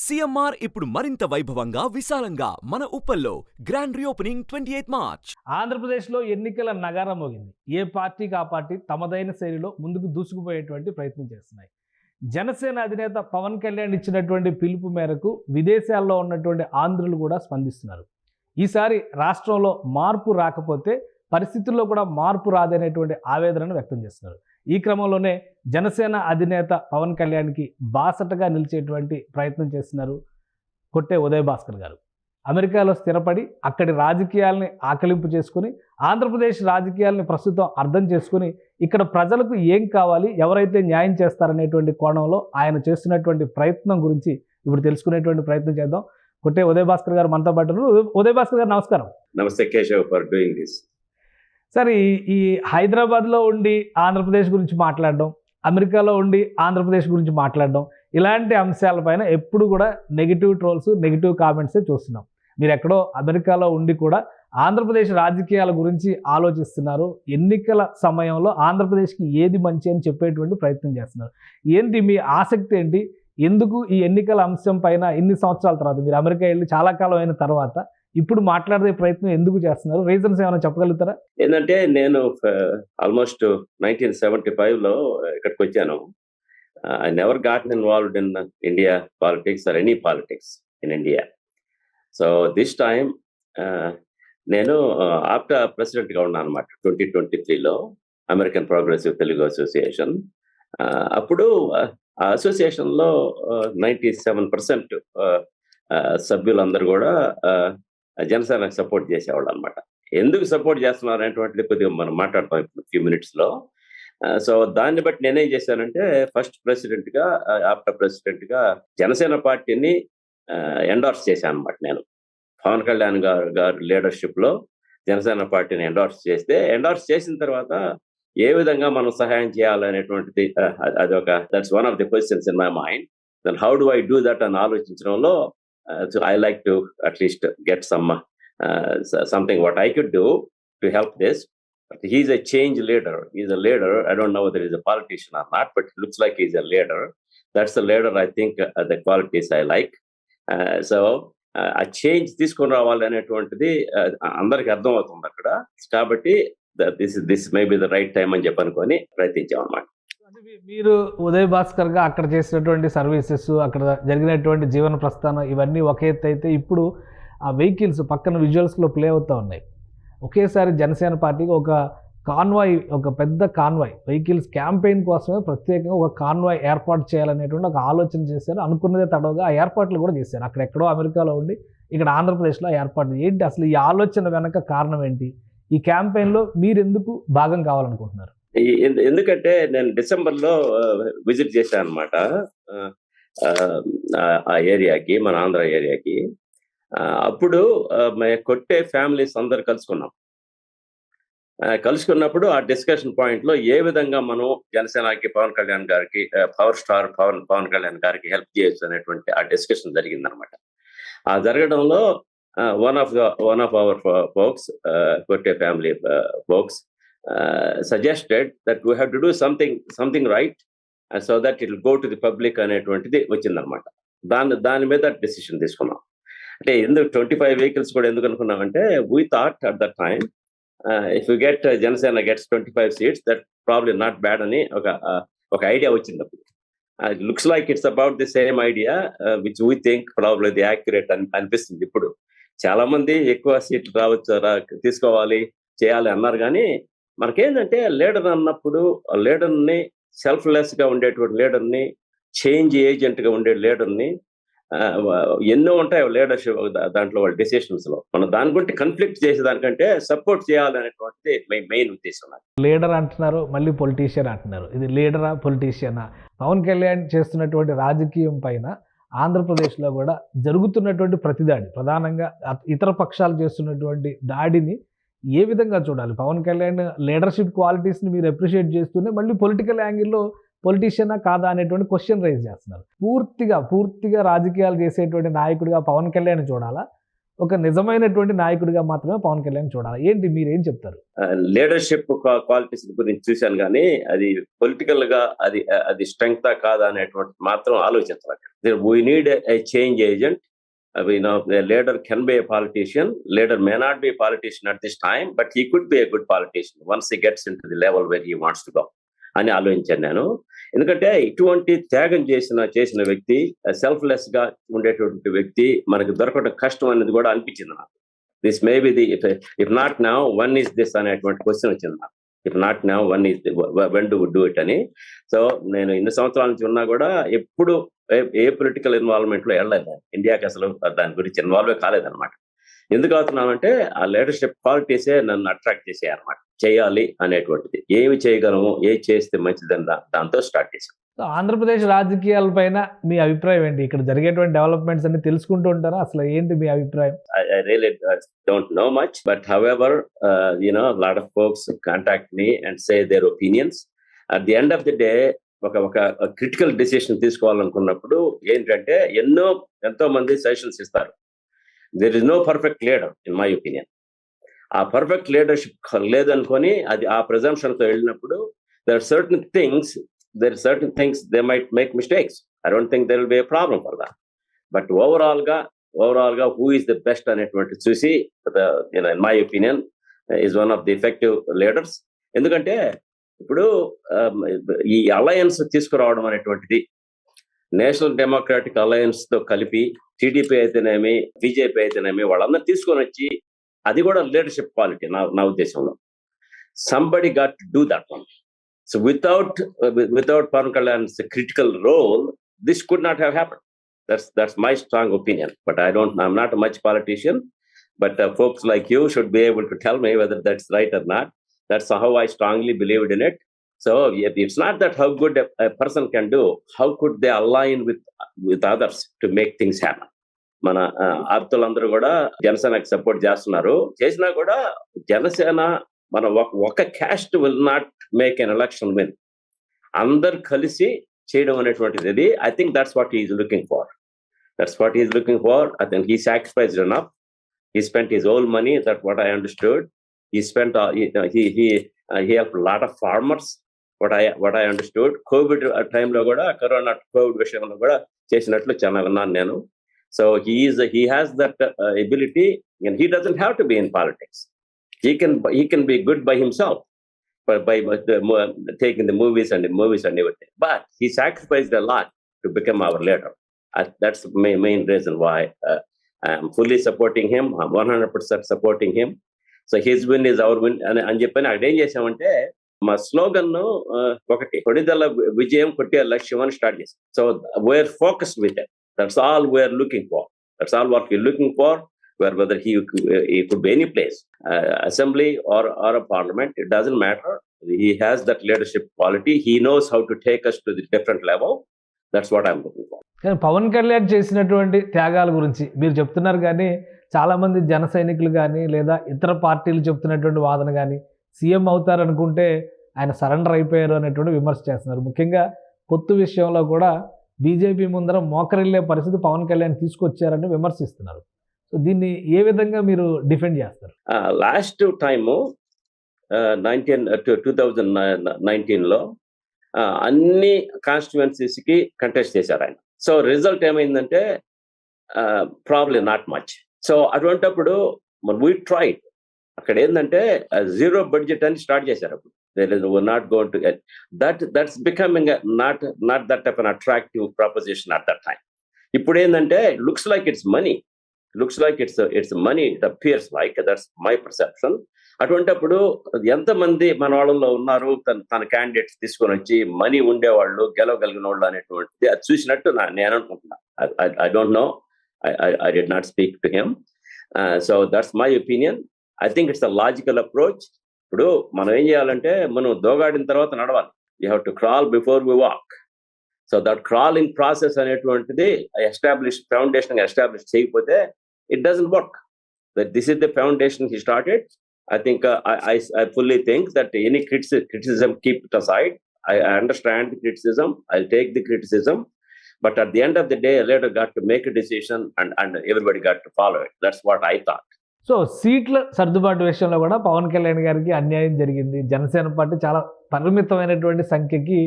CMR ఇప్పుడు మరింత వైభవంగా విశాలంగా మన ఉప్పల్లో గ్రాండ్ రీఓపెనింగ్ 28 మార్చ్. ఆంధ్రప్రదేశ్లో ఎన్నికల నగారం మోగింది. ఏ పార్టీకి ఆ పార్టీ తమదైన శైలిలో ముందుకు దూసుకుపోయేటువంటి ప్రయత్నం చేస్తున్నాయి. జనసేన అధినేత పవన్ కళ్యాణ్ ఇచ్చినటువంటి పిలుపు మేరకు విదేశాల్లో ఉన్నటువంటి ఆంధ్రులు కూడా స్పందిస్తున్నారు. ఈసారి రాష్ట్రంలో మార్పు రాకపోతే పరిస్థితుల్లో కూడా మార్పు రాదనేటువంటి ఆవేదనను వ్యక్తం చేస్తున్నారు. ఈ క్రమంలోనే జనసేన అధినేత పవన్ కళ్యాణ్కి బాసటగా నిలిచేటువంటి ప్రయత్నం చేస్తున్నారు కొట్టే ఉదయ్ భాస్కర్ గారు. అమెరికాలో స్థిరపడి అక్కడి రాజకీయాల్ని ఆకలింపు చేసుకుని ఆంధ్రప్రదేశ్ రాజకీయాల్ని ప్రస్తుతం అర్థం చేసుకుని ఇక్కడ ప్రజలకు ఏం కావాలి, ఎవరైతే న్యాయం చేస్తారనేటువంటి కోణంలో ఆయన చేస్తున్నటువంటి ప్రయత్నం గురించి ఇప్పుడు తెలుసుకునేటువంటి ప్రయత్నం చేద్దాం. కొట్టే ఉదయ్ భాస్కర్ గారు మనతో పాటు ఉన్నారు. ఉదయ్ భాస్కర్ గారు నమస్కారం. నమస్తే Keshav, for doing this. Sir, ఈ హైదరాబాద్లో ఉండి ఆంధ్రప్రదేశ్ గురించి మాట్లాడడం, అమెరికాలో ఉండి ఆంధ్రప్రదేశ్ గురించి మాట్లాడడం, ఇలాంటి అంశాలపైన ఎప్పుడు కూడా నెగిటివ్ ట్రోల్స్, నెగిటివ్ కామెంట్సే చూస్తున్నాం. మీరు ఎక్కడో అమెరికాలో ఉండి కూడా ఆంధ్రప్రదేశ్ రాజకీయాల గురించి ఆలోచిస్తున్నారు. ఎన్నికల సమయంలో ఆంధ్రప్రదేశ్కి ఏది మంచి అని చెప్పేటువంటి ప్రయత్నం చేస్తున్నారు. ఏంటి మీ ఆసక్తి ఏంటి? ఎందుకు ఈ ఎన్నికల అంశం పైన ఇన్ని సంవత్సరాల తర్వాత, మీరు అమెరికా వెళ్ళి చాలా కాలం అయిన తర్వాత ఇప్పుడు మాట్లాడే ప్రయత్నం ఎందుకు చేస్తున్నారు? రీజన్స్ ఏమైనా చెప్పగలుగుతారా? ఏంటంటే నేను ఆల్మోస్ట్ 1975లో ఇక్కడికి వచ్చాను. I never got involved in India politics or any politics in India. So this time నేను ఆఫ్టర్ ప్రెసిడెంట్గా ఉన్నాను అనమాట 2023లో అమెరికన్ ప్రోగ్రెసివ్ తెలుగు అసోసియేషన్. అప్పుడు ఆ అసోసియేషన్లో 97% సభ్యులందరూ కూడా జనసేనకు సపోర్ట్ చేసేవాళ్ళు అనమాట. ఎందుకు సపోర్ట్ చేస్తున్నారు అనేటువంటిది కొద్దిగా మనం మాట్లాడతాం ఇప్పుడు ఫ్యూ మినిట్స్లో. సో దాన్ని బట్టి నేనేం చేశానంటే ఫస్ట్ ప్రెసిడెంట్గా, ఆఫ్టర్ ప్రెసిడెంట్గా జనసేన పార్టీని ఎండార్స్ చేశాను అనమాట. నేను పవన్ కళ్యాణ్ గారు లీడర్షిప్లో జనసేన పార్టీని ఎండార్స్ చేసిన తర్వాత ఏ విధంగా మనం సహాయం చేయాలనేటువంటిది అదొక that's one of the questions in my mind. Then how do I do that అని ఆలోచించడంలో so I like to at least get something what I could do to help this. But he's a change leader. He's a leader. I don't know whether he's a politician or not, but it looks like he's a leader. That's the leader I think the qualities I like. So a change తీసుకొని రావాలనేటువంటిది అందరికి అర్థం అవుతుంది అక్కడ. కాబట్టి this may be the right time అని చెప్పనుకొని ప్రయత్నించాం అన్నమాట. మీరు ఉదయ్ భాస్కర్గా అక్కడ చేసినటువంటి సర్వీసెస్, అక్కడ జరిగినటువంటి జీవన ప్రస్థానం ఇవన్నీ ఒక ఎత్తు అయితే, ఇప్పుడు ఆ వెహికల్స్ పక్కన విజువల్స్లో ప్లే అవుతూ ఉన్నాయి. ఒకేసారి జనసేన పార్టీకి ఒక కాన్వాయ్, ఒక పెద్ద కాన్వాయ్ వెహికల్స్ క్యాంపెయిన్ కోసమే ప్రత్యేకంగా ఒక కాన్వాయ్ ఏర్పాటు చేయాలనేటువంటి ఒక ఆలోచన చేశారు. అనుకున్నదే తడవగా ఆ ఏర్పాట్లు కూడా చేశారు. అక్కడెక్కడో అమెరికాలో ఉండి ఇక్కడ ఆంధ్రప్రదేశ్లో ఏర్పాట్లు ఏంటి, అసలు ఈ ఆలోచన వెనక కారణం ఏంటి? ఈ క్యాంపెయిన్లో మీరు ఎందుకు భాగం కావాలనుకుంటున్నారు? ఎందుకంటే నేను డిసెంబర్లో విజిట్ చేశాను అనమాట ఆ ఏరియాకి, మన ఆంధ్ర ఏరియాకి. అప్పుడు కొట్టే ఫ్యామిలీస్ అందరు కలుసుకున్నప్పుడు ఆ డిస్కషన్ పాయింట్లో ఏ విధంగా మనం జనసేనకి, పవన్ కళ్యాణ్ గారికి, పవర్ స్టార్ పవన్ కళ్యాణ్ గారికి హెల్ప్ చేయొచ్చు అనేటువంటి ఆ డిస్కషన్ జరిగిందనమాట. ఆ జరగడంలో వన్ ఆఫ్ అవర్ ఫోక్స్, కొట్టే family folks suggested that we have to do something right so that it will go to the public అనేటువంటిది వచ్చిందనమాట. దాని మీద డెసిషన్ తీసుకున్నాం. అంటే ఎందుకు 25 వెహికల్స్ కూడా ఎందుకు అనుకున్నామంటే we thought at that time if you get Janasena gets 25 seats that probably not bad అని ఒక ఐడియా వచ్చింది అప్పుడు. It looks like it's about the same idea which we think probably the accurate అనిపిస్తుంది. ఇప్పుడు చాలా మంది ఎక్కువ సీట్లు తీసుకోవాలి చేయాలి అన్నారు. కానీ మనకేంటంటే లీడర్ అన్నప్పుడు లీడర్ని, సెల్ఫ్లెస్గా ఉండేటువంటి లీడర్ని, చేంజ్ ఏజెంట్గా ఉండే లీడర్ని, ఎన్నో ఉంటాయి లీడర్షిప్ దాంట్లో వాళ్ళ డెసిషన్స్లో. మనం దాని గురించి కన్ఫ్లిక్ట్ చేసేదానికంటే సపోర్ట్ చేయాలనేటువంటిది మెయిన్ ఉద్దేశం. లీడర్ అంటున్నారు, మళ్ళీ పొలిటీషియన్ అంటున్నారు. ఇది లీడరా, పొలిటీషియనా? పవన్ కళ్యాణ్ చేస్తున్నటువంటి రాజకీయం పైన ఆంధ్రప్రదేశ్లో కూడా జరుగుతున్నటువంటి ప్రతిదాడి, ప్రధానంగా ఇతర పక్షాలు చేస్తున్నటువంటి దాడిని ఏ విధంగా చూడాలి? పవన్ కళ్యాణ్ లీడర్షిప్ క్వాలిటీస్ని మీరు అప్రిషియేట్ చేస్తూనే మళ్ళీ పొలిటికల్ యాంగిల్లో పొలిటీషియనా కాదా అనేటువంటి క్వశ్చన్ రైజ్ చేస్తున్నారు. పూర్తిగా రాజకీయాలు చేసేటువంటి నాయకుడిగా పవన్ కళ్యాణ్ చూడాలా, ఒక నిజమైనటువంటి నాయకుడిగా మాత్రమే పవన్ కళ్యాణ్ చూడాలి. ఏంటి మీరేం చెప్తారు? లీడర్షిప్ క్వాలిటీస్ గురించి చూశాను కానీ అది పొలిటికల్ గా అది స్ట్రెంగ్తా కాదా అనేటువంటి మాత్రం ఆలోచించాలి. We need a change agent. A leader can be a politician. Leader may not be a politician at this time, but he could be a good politician once he gets into the level where he wants to go. అని ఆలోచించాను నేను. ఎందుకంటే ఇటువంటి త్యాగం చేసిన వ్యక్తి, selfless గా ఉండేటువంటి వ్యక్తి మనకు దొరకడం కష్టం అనేది కూడా అనిపించింది నాకు. This may be the if not now one is this అనేటువంటి క్వశ్చన్ వచ్చింది నాకు. If not now one is when do do it అని. సో నేను ఇన్ని సంవత్సరాల నుంచి ఉన్నా కూడా ఎప్పుడు ఏ పొలిటికల్ ఇన్వాల్వ్మెంట్ లో వెళ్ళలేదు. ఇండియాకి అసలు దాని గురించి ఇన్వాల్వ్ కాలేదన్నమాట. ఎందుకు అవుతున్నామంటే ఆ లీడర్షిప్ క్వాలిటీసే నన్ను అట్రాక్ట్ చేసాయి అనమాట. చేయాలి అనేటువంటిది, ఏమి చేయగలము, ఏం చేస్తే మంచిదని దాంతో స్టార్ట్ చేసాం. ఆంధ్రప్రదేశ్ రాజకీయాల పైన మీ అభిప్రాయం ఏంటి? ఇక్కడ జరిగేటువంటి డెవలప్మెంట్స్ అన్ని తెలుసుకుంటూ ఉంటారా? అసలు ఏంటి మీ అభిప్రాయం? I really don't know much, but however, a lot of folks contact me and say their opinions. At the end of the day, ఒక క్రిటికల్ డిసిషన్ తీసుకోవాలనుకున్నప్పుడు ఏంటంటే ఎంతో మంది సజెషన్స్ ఇస్తారు. There is no perfect leader in my opinion. ఆ perfect leadership లేదనుకొని అది ఆ ప్రిజంప్షన్ తో వెళ్ళినప్పుడు there are certain things they might make mistakes. I don't think there will be a problem for that. But overall గా who is the best అనేటువంటి చూసి in my opinion is one of the effective leaders. ఎందుకంటే ఇప్పుడు ఈ alliance తీసుకురావడం అనేటువంటిది national democratic alliance తో కలిపి టీడీపీ అయితేనేమి, బీజేపీ అయితేనేమి వాళ్ళందరూ తీసుకొని వచ్చి, అది కూడా లీడర్షిప్ క్వాలిటీ నా ఉద్దేశంలో. Somebody got to do that one. So without Pawan Kalyan's critical role, this could not have happened. That's my strong opinion. But I'm not a much politician, but folks like you should be able to tell me whether that's right or not. That's how I strongly believed in it. So it's not that how good a person can do, how could they align with others to make things happen. మన ఆప్తులందరూ కూడా జనసేనకి support చేసినా కూడా జనసేన మన ఒక caste will not make an election win. అందరు కలిసి చేయడం అనేటువంటిది, I think that's what he's looking for. I think he sacrificed enough. He spent his own money. That's what I understood. He helped a lot of farmers. What I understood. COVID time lo kuda, COVID vishayamlo kuda chesinatlu chana vinnanu nenu. So he has that ability, and he doesn't have to be in politics. He can be good by himself, by taking the movies and everything. But he sacrificed a lot to become our leader. That's the main reason why I am fully supporting him. I'm 100% supporting him. So his win is our win. అని చెప్పని అక్కడ ఏం చేసామంటే మా slogan ఒకటి, కొడిదల విజయం కొట్టే లక్ష్యం అని స్టార్ట్ చేసాం. So we're focused with it. That's all we're looking for. That's all what we're looking for. Whether he could be any place, assembly or a parliament, it doesn't matter. He has that leadership quality. He knows how to take us to the different level. That's what I'm looking for. కానీ పవన్ కళ్యాణ్ చేసినటువంటి త్యాగాల గురించి మీరు చెప్తున్నారు, కానీ చాలామంది జన సైనికులు కానీ లేదా ఇతర పార్టీలు చెప్తున్నటువంటి వాదన కానీ సీఎం అవుతారనుకుంటే ఆయన సరెండర్ అయిపోయారు అనేటువంటి విమర్శ చేస్తున్నారు. ముఖ్యంగా పొత్తు విషయంలో కూడా బీజేపీ ముందర మోకరిల్లే పరిస్థితి పవన్ కళ్యాణ్ తీసుకొచ్చారని విమర్శిస్తున్నారు. సో దీన్ని ఏ విధంగా మీరు డిఫెండ్ చేస్తారు? లాస్ట్ టైము 2019లో అన్ని కాన్స్టిట్యుయెన్సీస్కి కంటెస్ట్ చేశారు ఆయన. సో రిజల్ట్ ఏమైందంటే ప్రాబ్లీ నాట్ మచ్. సో అటువంటిప్పుడు వీ ట్రైడ్. అక్కడ ఏంటంటే జీరో బడ్జెట్ అని స్టార్ట్ చేశారు. అప్పుడు not going to that's becoming not that type unattractive proposition at that time. ఇప్పుడు ఏంటంటే looks like it's money. It appears like, that's my perception. అటువంటిప్పుడు ఎంతమంది మన వాళ్ళలో ఉన్నారు తన క్యాండిడేట్స్ తీసుకొని వచ్చి మనీ ఉండేవాళ్ళు, గెలవగలిగిన వాళ్ళు అనేటువంటిది అది చూసినట్టు నేను అనుకుంటున్నా. I don't know. I did not speak to him. So that's my opinion. I think it's a logical approach. ఇప్పుడు మనం ఏం చేయాలంటే మనం దోగాడిన తర్వాత నడవాలి. You have to crawl before we walk. So that crawling process అనేటువంటిది foundation established చేయకపోతే it doesn't work. That this is the foundation he started. I think I fully think that any criticism, keep it aside. I understand the criticism. I'll take the criticism. But at the end of the day, a leader got to make a decision and everybody got to follow it. That's what I thought. So సీట్ల సర్దుబాటు విషయంలో కూడా పవన్ కళ్యాణ్ గారికి అన్యాయం జరిగింది. Janasena party చాలా పరిమితమైనటువంటి సంఖ్యకి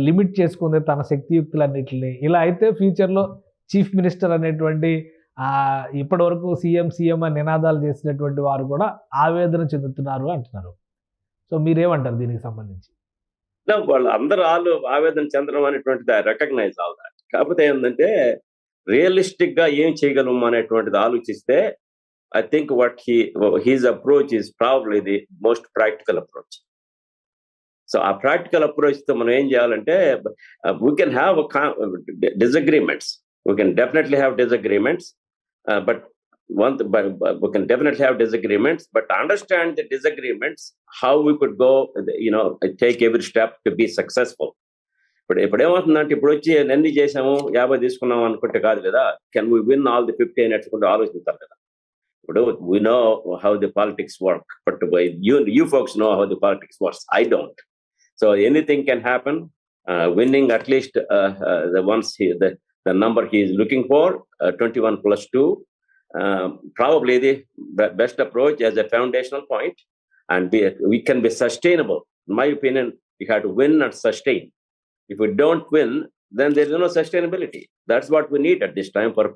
limit చేసుకుంది తన శక్తియుక్తులన్నింటినీ. ఇలా అయితే ఫ్యూచర్లో చీఫ్ మినిస్టర్ అనేటువంటి ఇప్పటి వరకు సీఎం అని నినాదాలు చేసినటువంటి వారు కూడా ఆవేదన చెందుతున్నారు అంటున్నారు. సో మీరేమంటారు దీనికి సంబంధించి? వాళ్ళు అందరూ ఆవేదన చెందడం అనేటువంటిది ఐ రికగ్నైజ్ ఆల్ దాట్. కాకపోతే ఏంటంటే రియలిస్టిక్ గా ఏం చేయగలము అనేటువంటిది ఆలోచిస్తే I think his approach is probably the most practical approach. So a practical approach to మనం ఏం చేయాలంటే we can have disagreements. We can definitely have disagreements, but we can definitely have disagreements, but understand the disagreements, how we could go, take every step to be successful. ఇప్పుడు ఏమవుతుందంటే ఇప్పుడు వచ్చి ఎన్ని చేసాము 50 తీసుకున్నాం అనుకుంటే కాదు కదా. Can we win all the 50 అని అనుకుంటే ఆలోచిస్తారు కదా. ఇప్పుడు we know how the politics work, but you folks know how the politics works. I don't. So anything can happen. Winning at least the number he is looking for, 21 plus 2, probably the best approach as a foundational point, and we can be sustainable. In my opinion, we have to win and sustain. If we don't win, then there is no sustainability. That's what we need at this time for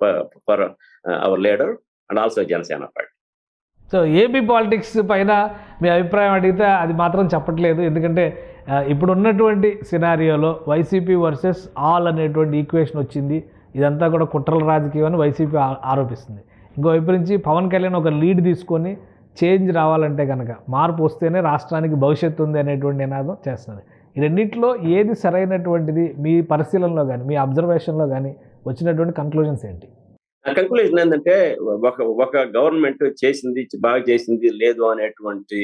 our leader and also Janasena Party. So AP politics పైన మీ అభిప్రాయం అడిగితే అది మాత్రం చెప్పట్లేదు. ఎందుకంటే ఇప్పుడు ఉన్నటువంటి సినారియోలో YCP versus all అనేటువంటి ఈక్వేషన్ వచ్చింది. ఇదంతా కూడా కుట్రల రాజకీయం అని వైసీపీ ఆరోపిస్తుంది. ఇంకోవైపు నుంచి పవన్ కళ్యాణ్ ఒక లీడ్ తీసుకొని చేంజ్ రావాలంటే కనుక మార్పు వస్తేనే రాష్ట్రానికి భవిష్యత్తు ఉంది అనేటువంటి నినాదం చేస్తున్నారు. ఈ రెండింటిలో ఏది సరైనటువంటిది మీ పరిశీలనలో కానీ మీ అబ్జర్వేషన్లో కానీ వచ్చినటువంటి కన్క్లూజన్స్ ఏంటి? కంక్లూజన్ ఏంటంటే ఒక గవర్నమెంట్ చేసింది బాగా చేసింది లేదు అనేటువంటి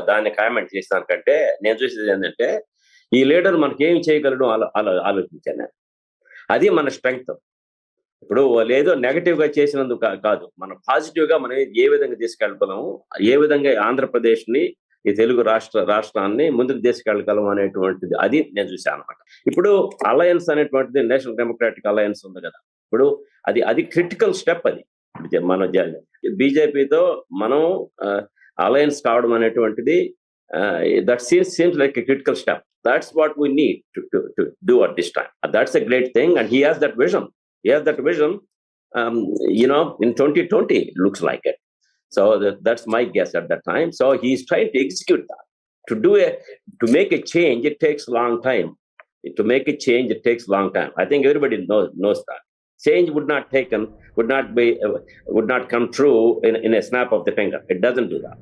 దాన్ని కామెంట్ చేసిన కంటే నేను చూసేది ఏంటంటే ఈ లీడర్ మనకి ఏం చేయగలడు ఆలోచించాను. అది మన స్ట్రెంగ్త్. ఇప్పుడు లేదో నెగటివ్ గా చేసినందుకు కాదు, మనం పాజిటివ్ గా మనం ఏ విధంగా తీసుకెళ్ళగలము, ఏ విధంగా ఆంధ్రప్రదేశ్ ని ఈ తెలుగు రాష్ట్రాన్ని ముందుకు తీసుకెళ్ళగలం అనేటువంటిది అది నేను చూసాను అనమాట. ఇప్పుడు అలయన్స్ అనేటువంటిది నేషనల్ డెమోక్రాటిక్ అలయన్స్ ఉంది కదా. ఇప్పుడు అది క్రిటికల్ స్టెప్. అది మన బీజేపీతో మనం అలయన్స్ కావడం అనేటువంటిది that seems like a critical step. That's what we need to do at this time. That's a great thing, and he has that vision. In 2020, it looks like it. So that's my guess at that time. So he's trying to execute that. To make a change, it takes a long time. I think everybody knows that. Change would not come true in a snap of the finger. It doesn't do that.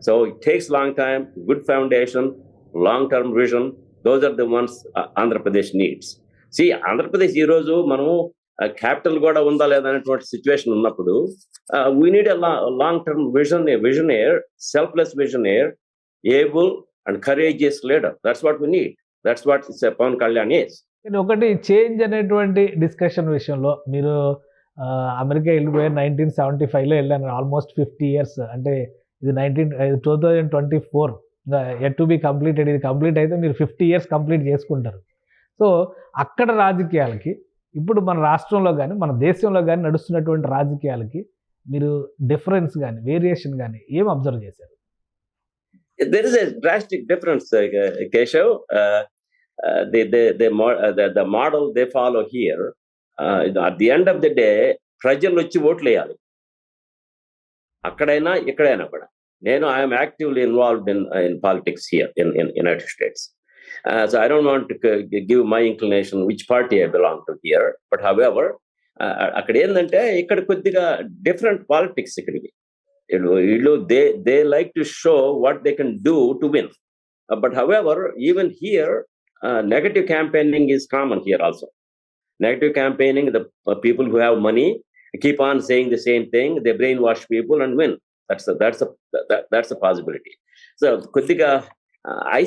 So it takes a long time, good foundation, long-term vision. Those are the ones Andhra Pradesh needs. See, Andhra Pradesh ee roju manamu capital kuda unda leda anatvanti situation unnappudu we need a long-term vision, a visionary, selfless visionary, able and courageous leader. That's what we need. That's what Pawan Kalyan is. ఒకటి change అనేటువంటి discussion విషయంలో మీరు America వెళ్ళిపోయారు 1975లో వెళ్ళాను. Almost 50 years. అంటే ఇది 2024 at to be completed. ఇది complete అయితే మీరు 50 years కంప్లీట్ చేసుకుంటారు. సో అక్కడ రాజకీయాలకి ఇప్పుడు మన రాష్ట్రంలో కానీ మన దేశంలో కానీ నడుస్తున్నటువంటి రాజకీయాలకి మీరు డిఫరెన్స్ కానీ వేరియేషన్ కానీ ఏం అబ్జర్వ్ చేశారు? There is a drastic difference, Keshav. The model they follow here, at the end of the day, ప్రజలు వచ్చి ఓట్లు వేయాలి. అక్కడైనా ఇక్కడైనా కూడా I am actively involved in politics here in United States. So I don't want to give my inclination which party I belong to here. But however, అక్కడ ఏంటంటే ఇక్కడ కొద్దిగా డిఫరెంట్ పాలిటిక్స్ ఇక్కడికి. They like to show what they can do to win. But however, even here, negative campaigning is common here also. Negative campaigning, the people who have money keep on saying the same thing. They brainwash people and win. That's a possibility. So కొద్దిగా I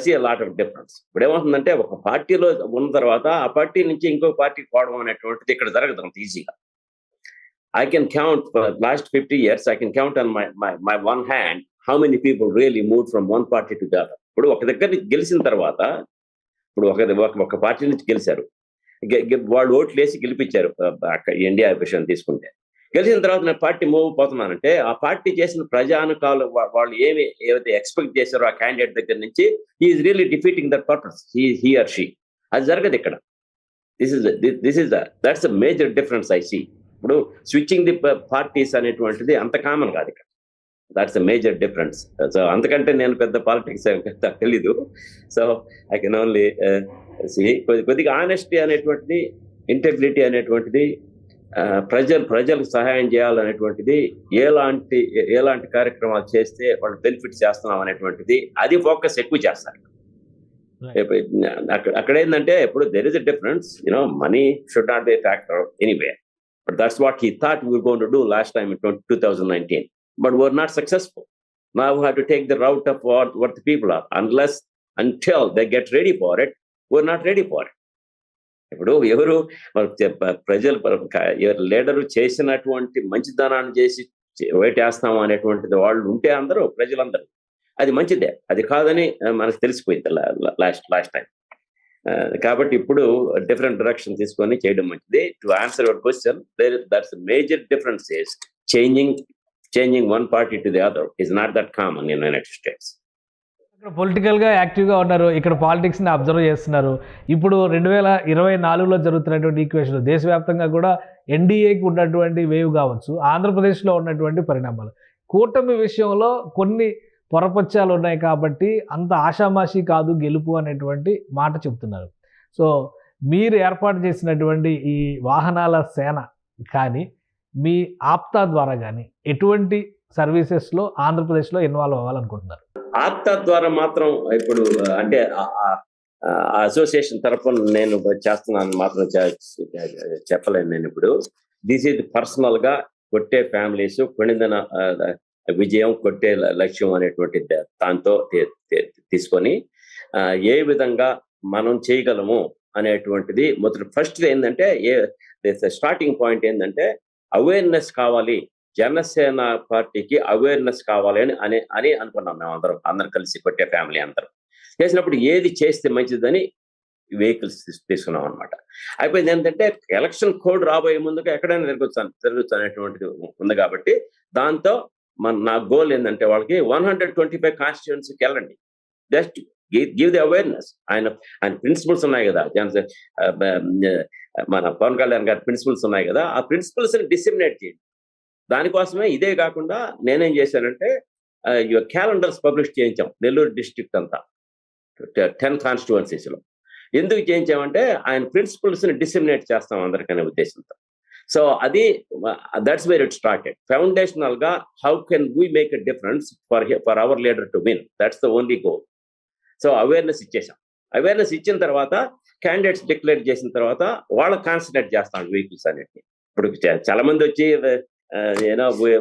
see a lot of difference. ఇప్పుడు ఏమవుతుందంటే ఒక పార్టీలో ఉన్న తర్వాత ఆ party నుంచి ఇంకో పార్టీకి పోవడం అనేటువంటిది ఇక్కడ జరగదు అంత ఈజీగా. I can count for the last 50 years. I can count on my one hand how many people really moved from one party to the other. ఇప్పుడు ఒక దగ్గర నుంచి గెలిచిన తర్వాత ఇప్పుడు ఒక పార్టీ నుంచి గెలిచారు. వాళ్ళు ఓట్లు వేసి గెలిపించారు అక్కడ ఇండియా విషయం తీసుకుంటే. గెలిచిన తర్వాత నేను పార్టీ మూవ్ పోతున్నానంటే ఆ పార్టీ చేసిన ప్రజానుకాలు వాళ్ళు ఏవైతే ఎక్స్పెక్ట్ చేశారో ఆ క్యాండిడేట్ దగ్గర నుంచి is really defeating that purpose he or she. అది జరగదు ఇక్కడ. That's the major difference I see. ఇప్పుడు స్విచ్చింగ్ ది పార్టీస్ అనేటువంటిది అంత కామన్ కాదు ఇక్కడ. That's the major difference. So అంతకంటే నేను పెద్ద పాలిటిక్స్ తెలీదు. సో ఐ కెన్ ఓన్లీ కొద్దిగా ఆనెస్టీ అనేటువంటిది, ఇంటెగ్రిటీ అనేటువంటిది, ప్రజలకు సహాయం చేయాలనేటువంటిది, ఎలాంటి కార్యక్రమాలు చేస్తే వాళ్ళు బెనిఫిట్ చేస్తున్నాం అనేటువంటిది, అది ఫోకస్ ఎక్కువ చేస్తారు. అక్కడ ఏంటంటే ఇప్పుడు there is a difference, money should not be a factor anyway. But that's what he thought we were going to do last time in 2019. But we're not successful. Now we have to take the route of what the people are. Until they get ready for it, we're not ready for it. ఇప్పుడు ఎవరు ప్రజలు leader చేసినటువంటి మంచితనాన్ని చేసి వేటేస్తాం అనేటువంటిది వాళ్ళు ఉంటే అందరూ ప్రజలందరూ అది మంచిదే, అది కాదని మనకు తెలిసిపోయింది లాస్ట్ టైం. కాబట్టి ఇప్పుడు డిఫరెంట్ డైరెక్షన్ తీసుకొని చేయడం మంచిది. To answer your question, that's major difference is changing one party to the other is not that common in the United States. ఇక్కడ పొలిటికల్గా యాక్టివ్గా ఉన్నారు, ఇక్కడ పాలిటిక్స్ని అబ్జర్వ్ చేస్తున్నారు. ఇప్పుడు 2024లో జరుగుతున్నటువంటి ఈక్వేషన్ దేశవ్యాప్తంగా కూడా ఎన్డీఏకి ఉన్నటువంటి వేవ్ కావచ్చు, ఆంధ్రప్రదేశ్లో ఉన్నటువంటి పరిణామాలు, కూటమి విషయంలో కొన్ని పొరపచ్చాలు ఉన్నాయి కాబట్టి అంత ఆషామాషి కాదు గెలుపు అనేటువంటి మాట చెప్తున్నారు. సో మీరు ఏర్పాటు చేసినటువంటి ఈ వాహనాల సేన కానీ మీ ఆప్తా ద్వారా కానీ ఎటువంటి సర్వీసెస్లో ఆంధ్రప్రదేశ్లో ఇన్వాల్వ్ అవ్వాలనుకుంటున్నారు? ఆప్తా ద్వారా మాత్రం ఇప్పుడు అంటే అసోసియేషన్ తరఫున నేను చేస్తున్నాను మాత్రం చెప్పలేను నేను ఇప్పుడు. దిస్ ఈజ్ పర్సనల్ గా కొట్టే ఫ్యామిలీస్ కొనిదన విజయం కొట్టే లక్ష్యం అనేటువంటి దాంతో తీసుకొని ఏ విధంగా మనం చేయగలము అనేటువంటిది మొదటి ఫస్ట్ ఏంటంటే స్టార్టింగ్ పాయింట్ ఏంటంటే అవేర్నెస్ కావాలి, జనసేన పార్టీకి అవేర్నెస్ కావాలి అని అనుకున్నాం మేము అందరం కలిసి కొట్టే ఫ్యామిలీ అందరం చేసినప్పుడు ఏది చేస్తే మంచిదని వెహికల్స్ తీసుకున్నాం అనమాట. అయిపోయింది ఏంటంటే ఎలక్షన్ కోడ్ రాబోయే ముందుగా ఎక్కడైనా తిరగచ్చు అనేటువంటిది ఉంది కాబట్టి దాంతో నా గోల్ ఏంటంటే వాళ్ళకి 125 కాన్స్టిట్యూన్సీకి వెళ్ళండి, జస్ట్ గివ్ ది అవేర్నెస్. ఆయన ప్రిన్సిపల్స్ ఉన్నాయి కదా, మన పవన్ కళ్యాణ్ గారి ప్రిన్సిపల్స్ ఉన్నాయి కదా, ఆ ప్రిన్సిపల్స్ ని డిసిమినేట్ చేయండి. దానికోసమే ఇదే కాకుండా నేనేం చేశానంటే క్యాలెండర్స్ పబ్లిష్ చేయించాం నెల్లూరు డిస్ట్రిక్ట్ అంతా 10 కాన్స్టిట్యువెన్సీస్లో. ఎందుకు చేయించామంటే ఆయన ప్రిన్సిపల్స్ ని డిసిమినేట్ చేస్తాం అందరికనే ఉద్దేశంతో. సో అది that's where it started. Foundational గా how can we make a difference for our leader to win, that's the only goal. So awareness ఇచ్చేసాం. అవేర్నెస్ ఇచ్చిన తర్వాత క్యాండిడేట్స్ డిక్లేర్ చేసిన తర్వాత వాళ్ళకి కాన్సన్ట్రేట్ చేస్తాం వెహికల్స్ అన్నిటిని. ఇప్పుడు చాలా మంది వచ్చి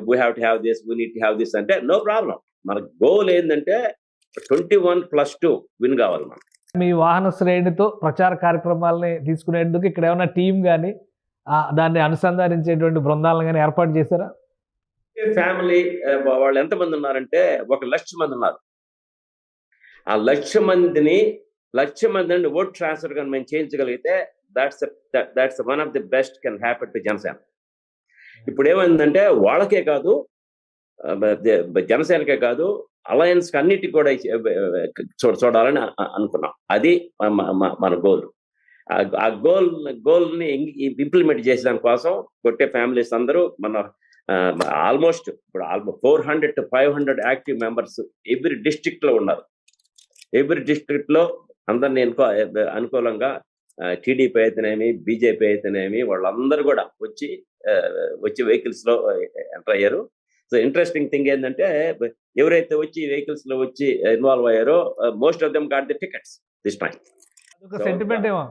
we have to have this, we need to have this అంటే నో ప్రాబ్లం. మన గోల్ ఏంటంటే 21+2 విన్ కావాలి మనం. మీ వాహన శ్రేణితో ప్రచార కార్యక్రమాలని తీసుకునేందుకు ఇక్కడ ఏమైనా టీం కానీ దాన్ని అనుసంధానించేటువంటి బృందాలను కానీ ఏర్పాటు చేశారా? ఫ్యామిలీ వాళ్ళు ఎంతమంది ఉన్నారంటే 1,00,000 మంది ఉన్నారు. ఆ 1,00,000 మందిని ఓట్ ట్రాన్స్ఫర్ కానీ మేము చేయించగలిగితే that's one of the best can happen to Janasena. ఇప్పుడు ఏమైందంటే వాళ్ళకే కాదు, జనసేనకే కాదు, అలయన్స్ అన్నిటికీ కూడా చూడాలని అనుకున్నాం. అది మన గోల్. ఆ గోల్ని ఇంప్లిమెంట్ చేసేదాని కోసం కొట్టే ఫ్యామిలీస్ అందరూ మన ఆల్మోస్ట్ ఇప్పుడు 400 to 500 active members every district లో ఉన్నారు. ఎవ్రీ డిస్ట్రిక్ట్ లో అందరినీ అనుకూలంగా టీడీపీ అయితేనేమి, బీజేపీ అయితేనేమి వాళ్ళందరూ కూడా వచ్చి వెహికల్స్ లో ఎంటర్ అయ్యారు. సో ఇంట్రెస్టింగ్ థింగ్ ఏంటంటే ఎవరైతే వచ్చి వెహికల్స్ లో వచ్చి ఇన్వాల్వ్ అయ్యారో most of them got the tickets this time. అదొక సెంటిమెంట్ ఏమో,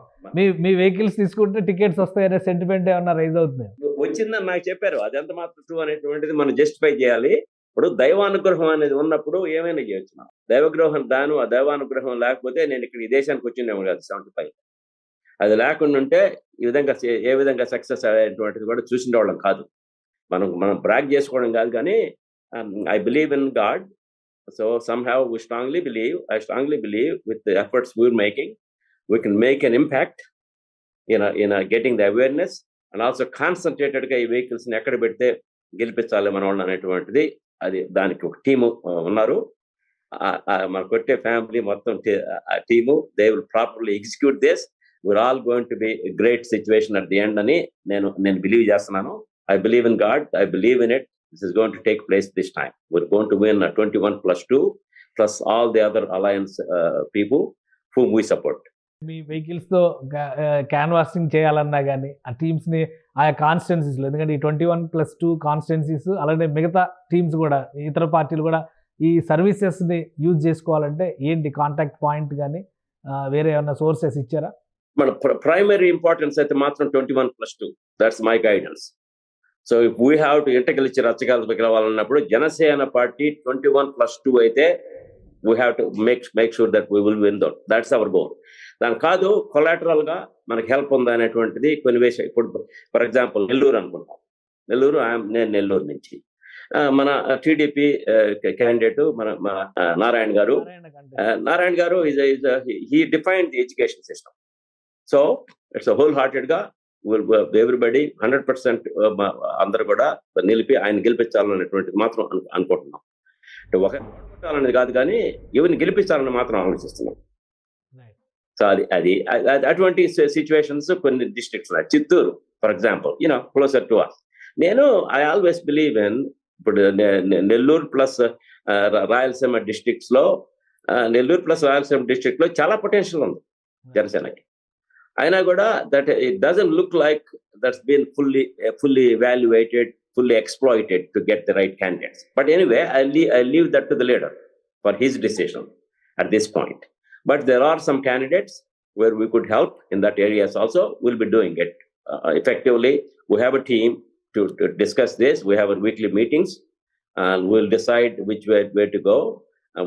మీ వెహికల్స్ తీసుకుంటే టికెట్స్ వస్తాయనే సెంటిమెంట్ ఏమన్నా రైజ్ అవుతుంది? వచ్చిందని నాకు చెప్పారు. అది ఎంత మాత్రం ట్రూ అనేటువంటిది మనం జస్టిఫై చేయాలి. ఇప్పుడు దైవానుగ్రహం అనేది ఉన్నప్పుడు ఏమైనా చేయొచ్చు. ఆ దైవానుగ్రహం లేకపోతే నేను ఇక్కడ ఈ దేశానికి వచ్చిందేమో కాదు 75. అది లేకుండా ఉంటే ఏ విధంగా సక్సెస్ అయ్యేటువంటిది కూడా చూసిన వాళ్ళం కాదు. మనం బ్రాగ్ చేసుకోవడం కాదు, కానీ I believe in God. So somehow I strongly believe with the efforts we're making, we can make an impact getting the awareness and also concentrated గా ఈ వెహికల్స్ ని ఎక్కడ పెడితే గెలిపించాలి మన వాళ్ళు అనేటువంటిది అది దానికి ఒక టీము ఉన్నారు. మన కొట్టే ఫ్యామిలీ మొత్తం team they will properly execute this. we're all going to be a great situation at the end అని నేను బిలీవ్ చేస్తున్నాను. I believe in God. I believe in it. This is going to take place this time. We're going to win 21+2 plus all the other alliance people whom we support. మీ వెహికల్స్తో canvassing చేయాలన్నా కానీ ఆ టీమ్స్ని ఆయా కాన్స్టిట్యున్సీస్లో, ఎందుకంటే ఈ 21+2 constituencies అలానే మిగతా టీమ్స్ కూడా ఇతర పార్టీలు కూడా ఈ సర్వీసెస్ని యూజ్ చేసుకోవాలంటే ఏంటి కాంటాక్ట్ పాయింట్ కానీ వేరే ఏమైనా సోర్సెస్ ఇచ్చారా? మన ప్రైమరీ ఇంపార్టెన్స్ అయితే మాత్రం 21+2. That's my guidance. So if we have to ఇంటర్గెలిచి రచ్చగలవాలన్నప్పుడు జనసేన పార్టీ 21+2 అయితే we have to make sure that we will win that. That's our goal. దాని కాదు కొలాటరల్ గా మనకి హెల్ప్ ఉందా అనేటువంటిది కొన్ని విషయం. ఇప్పుడు ఫర్ ఎగ్జాంపుల్ నెల్లూరు అనుకుంటాం. నేను నెల్లూరు నుంచి మన టీడీపీ క్యాండిడేట్ మన నారాయణ గారు he defined the education system. So it's whole hearted గా ఎవ్రీబడి 100% అందరు కూడా నిలిపి ఆయన గెలిపించాలనేటువంటిది మాత్రం అనుకుంటున్నాం. అంటే ఒక అనేది కాదు కానీ ఎవరిని గెలిపించాలని మాత్రం ఆలోచిస్తున్నాం. సో అది అటువంటి సిచ్యువేషన్స్ కొన్ని districts Chittoor for example closer to us. I always believe in ఇప్పుడు నెల్లూరు ప్లస్ రాయలసీమ డిస్ట్రిక్ట్స్ లో చాలా పొటెన్షియల్ ఉంది జనసేనకి. అయినా కూడా that it doesn't look like that's been fully evaluated, fully exploited to get the right candidates. But anyway, I leave that to the leader for his decision at this point. But there are some candidates where we could help in that areas also. We'll be doing it effectively. We have a team to discuss this. We have our weekly meetings and we'll decide which way to go.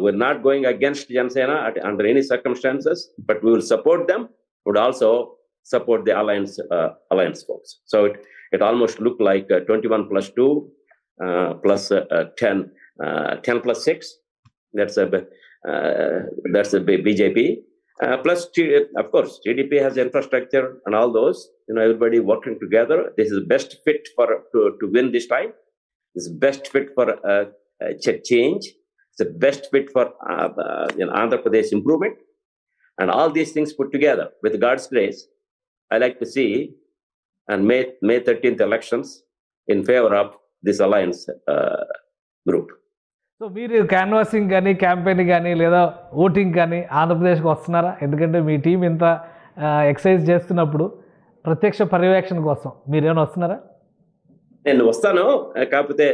We're not going against Jansena under any circumstances, but we will support them. Would also support the alliance folks. So it almost looked like 21+2 plus 10+6. That's a BJP. Plus, of course, TDP has infrastructure and all those. Everybody working together. This is best fit to win this time. This is best fit for change. It's the best fit for Andhra Pradesh improvement. And all these things put together, with God's grace, I like to see and May 13th elections in favor of this alliance group. So మీరు canvassing కానీ campaign కానీ లేదా voting కానీ ఆంధ్రప్రదేశ్కి వస్తున్నారా? ఎందుకంటే మీ team ఇంత exercise చేస్తున్నప్పుడు ప్రత్యక్ష పర్యవేక్షణ కోసం మీరేమైనా వస్తున్నారా? నేను వస్తాను, కాకపోతే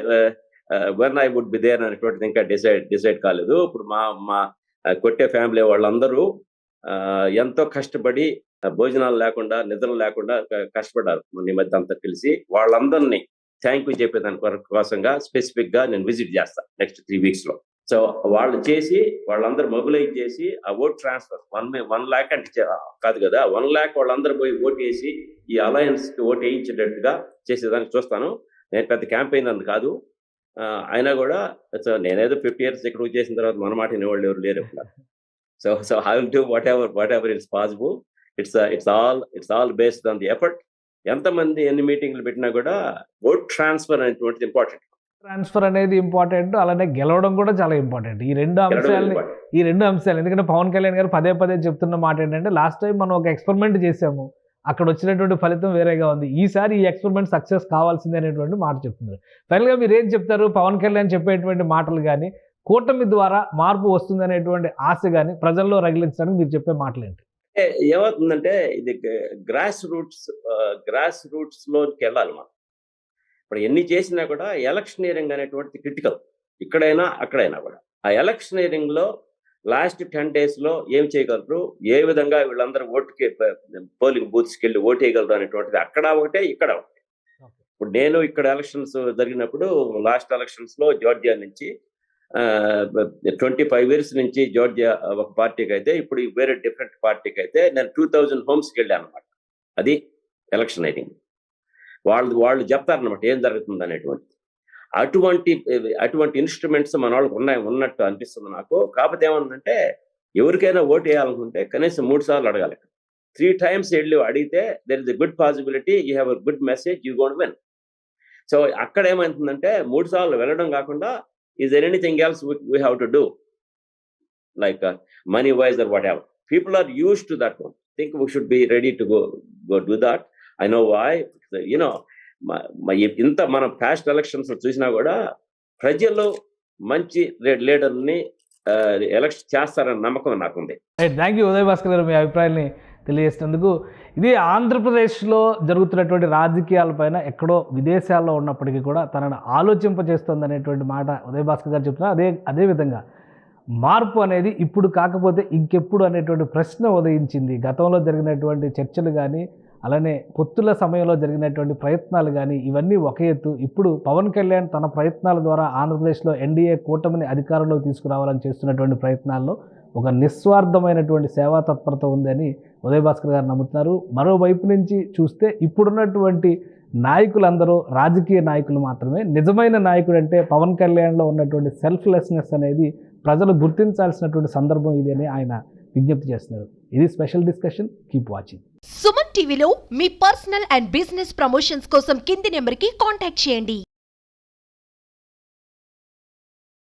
when I would be there అనేటువంటిది ఇంకా డిసైడ్ కాలేదు. ఇప్పుడు మా కొట్టే ఫ్యామిలీ వాళ్ళందరూ ఎంతో కష్టపడి భోజనాలు లేకుండా నిద్రలు లేకుండా కష్టపడ్డారు ఈ మధ్య అంతా కలిసి. వాళ్ళందరినీ థ్యాంక్ యూ చెప్పేదాని కోసంగా స్పెసిఫిక్ గా నేను విజిట్ చేస్తాను నెక్స్ట్ 3 weeks లో. సో వాళ్ళు చేసి వాళ్ళందరూ మొబిలైజ్ చేసి ఆ ఓట్ ట్రాన్స్ఫర్ 1 lakh అంటే కాదు కదా, 1 lakh వాళ్ళందరూ పోయి ఓటు వేసి ఈ అలయన్స్ కి ఓటు వేయించేటట్టుగా చేసేదానికి చూస్తాను. నేను పెద్ద క్యాంపెయిన్ అని కాదు, అయినా కూడా నేనేదో 50 years ఇక్కడ చేసిన తర్వాత మన మాట వినేవాళ్ళు ఎవరు లేరు. So I will do whatever is possible. It's all based on the effort. ఎంతమంది ఎన్ని మీటింగ్లు పెట్టినా కూడా ఓట్ ట్రాన్స్ఫర్ అనేటువంటిది ఇంపార్టెంట్. ట్రాన్స్ఫర్ అనేది ఇంపార్టెంట్, అలానే గెలవడం కూడా చాలా ఇంపార్టెంట్. ఈ రెండు అంశాలు ఎందుకంటే పవన్ కళ్యాణ్ గారు పదే చెప్తున్న మాట ఏంటంటే, లాస్ట్ టైం మనం ఒక ఎక్స్పెరిమెంట్ చేసాము, అక్కడ వచ్చినటువంటి ఫలితం వేరేగా ఉంది, ఈసారి ఈ ఎక్స్పెరిమెంట్ సక్సెస్ కావాల్సిందే అనేటువంటి మాట చెప్తున్నారు. ఫైనల్గా మీరు ఏం చెప్తారు? పవన్ కళ్యాణ్ చెప్పేటువంటి మాటలు కానీ కూటమి ద్వారా మార్పు వస్తుందనేటువంటి ఆశ కానీ ప్రజల్లో రగిలించడానికి మీరు చెప్పే మాటలు ఏంటి? ఏమవుతుందంటే ఇది గ్రాస్ రూట్స్ లోకి వెళ్ళాలి మనం. ఇప్పుడు ఎన్ని చేసినా కూడా ఎలక్షనీరింగ్ అనేటువంటిది క్రిటికల్, ఇక్కడైనా అక్కడైనా కూడా. ఆ ఎలక్షనీరింగ్ లో లాస్ట్ 10 days లో ఏం చేయగలరు, ఏ విధంగా వీళ్ళందరూ ఓటుకి పోలింగ్ బూత్స్కి వెళ్ళి ఓటు వేయగలరు అనేటువంటిది అక్కడ ఒకటే ఇక్కడ ఒకటే. ఇప్పుడు నేను ఇక్కడ ఎలక్షన్స్ జరిగినప్పుడు లాస్ట్ ఎలక్షన్స్ లో జార్జియా నుంచి 25 years నుంచి జార్జియా ఒక పార్టీకి అయితే, ఇప్పుడు వేరే డిఫరెంట్ పార్టీకి అయితే నేను 2000 homes-కి వెళ్ళాను అనమాట. అది ఎలక్షన్ ఐడింగ్. వాళ్ళు చెప్తారనమాట ఏం జరుగుతుంది అనేటువంటి. అటువంటి ఇన్స్ట్రుమెంట్స్ మన వాళ్ళకి ఉన్నట్టు అనిపిస్తుంది నాకు. కాకపోతే ఏమందంటే ఎవరికైనా ఓటు వేయాలనుకుంటే కనీసం 3 సార్లు అడగాలి. 3 times వెళ్ళి అడిగితే there is a good possibility you have a good message you gonna win. So అక్కడ ఏమవుతుందంటే 3 సార్లు వెళ్ళడం కాకుండా is there anything else we have to do like money wise or whatever. People are used to that one. Think we should be ready to go do that. I know why, you know ఇంత మనం past elections చూసినా కూడా ప్రజలు మంచి లీడర్ని election చేస్తారన్న నమ్మకం నాకుంది. థ్యాంక్ యూ ఉదయ్ భాస్కర్ గారు, మీ అభిప్రాయాన్ని తెలియజేసినందుకు. ఇది ఆంధ్రప్రదేశ్లో జరుగుతున్నటువంటి రాజకీయాలపైన ఎక్కడో విదేశాల్లో ఉన్నప్పటికీ కూడా తనను ఆలోచింపజేస్తుంది అనేటువంటి మాట ఉదయ్ భాస్కర్ గారు చెప్తున్నారు. అదేవిధంగా మార్పు అనేది ఇప్పుడు కాకపోతే ఇంకెప్పుడు అనేటువంటి ప్రశ్న ఉదయించింది. గతంలో జరిగినటువంటి చర్చలు కానీ, అలానే పొత్తుల సమయంలో జరిగినటువంటి ప్రయత్నాలు కానీ, ఇవన్నీ ఒక ఎత్తు. ఇప్పుడు పవన్ కళ్యాణ్ తన ప్రయత్నాల ద్వారా ఆంధ్రప్రదేశ్లో ఎన్డీఏ కూటమిని అధికారంలోకి తీసుకురావాలని చేస్తున్నటువంటి ప్రయత్నాల్లో ఒక నిస్వార్థమైనటువంటి సేవా తత్పరత ఉందని ఉదయ్ భాస్కర్ గారు నమ్ముతున్నారు. మరోవైపు నుంచి చూస్తే ఇప్పుడున్నటువంటి నాయకులందరూ రాజకీయ నాయకులు మాత్రమే. నిజమైన నాయకుడు అంటే పవన్ కళ్యాణ్లో ఉన్నటువంటి సెల్ఫ్లెస్నెస్ అనేది ప్రజలు గుర్తించాల్సినటువంటి సందర్భం ఇది అని ఆయన విజ్ఞప్తి చేస్తున్నారు. ఇది special discussion. Keep watching. Suman టీవీలో మీ పర్సనల్ అండ్ బిజినెస్ ప్రమోషన్స్ కోసం కింది నెంబర్కి కాంటాక్ట్ చేయండి.